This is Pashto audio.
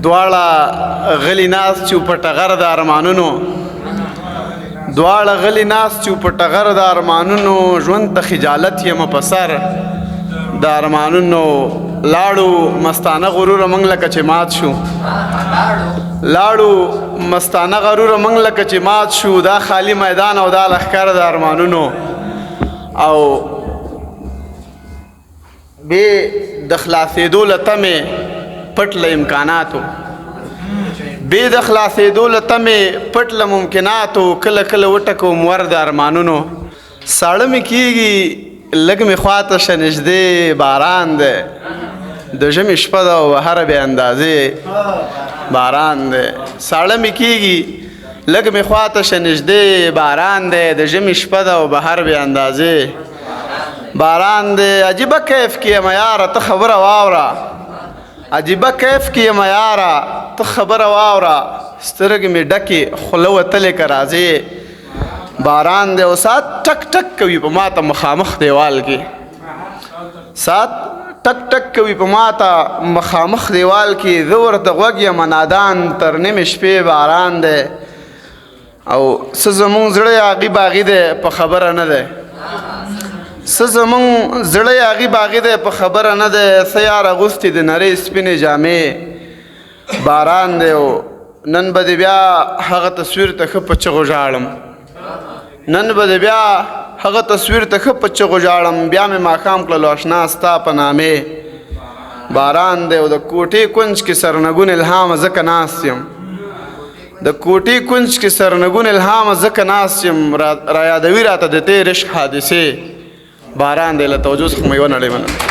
دواړه غلی ناست چې په ټغر د ارمانونو دواړه غلی ناست چې په ټغر د ارمانونو ژوند ته خجالت یم په سر د ارمانونو لاړو مستانه غرور موږ لکه چې مات شو لاړو مستانه غرور موږ لکه چې مات شو دا خالی میدان او دا لښکر د ارمانونو او بې د خلاصېدو له تمې پټ له امکاناتو بې د خلاصېدو له تمې پټ له ممکناتو کله کله وټکوم ور د ارمانونو ساړه مې کېږي لږ مې خواته شه نږدې باران دی د ژمي شپه ده او هره بې اندازې باران دی ساړه مې کېږي لږ مې خواته شه نږدې باران دی د ژمي شپه ده او بهر بې اندازې باران دی عجیبه کیف کې یم یاره ته خبره واوره عجیبه کیف کې یم یاره ته خبره واوره سترګې مې ډکې خوله وتلې که راځې باران دی او ساعت ټک ټک کوي په ما ته مخامخ دیوال کې ساعت ټک ټک کوي په ما ته مخامخ دیوال کې زه ورته غوږ یم نادان تر نیمې شپې باران دی او څه زمونږ زړه یاغي باغي دی په خبره نه دی څه زمونږ زړه یاغي باغي دی په خبره نه دی څه یار اغوستې د نرۍ سپینې جامې باران دی او نن به دې بیا هغه تصویر ته ښه په چغو ژاړم نن به دې بیا هغه تصویر ته ښه په چغو ژاړم بیا مې ماښام کړلو اشنا ستا په نامې باران دی او د کوټې کونج کې سرنګون الهامه ځکه ناست یم د کوټې کونج کې سرنګون الهامه ځکه ناست یم را یادوي راته د تېر عشق حادثې باران دی له توجه څخه مې ونړې منم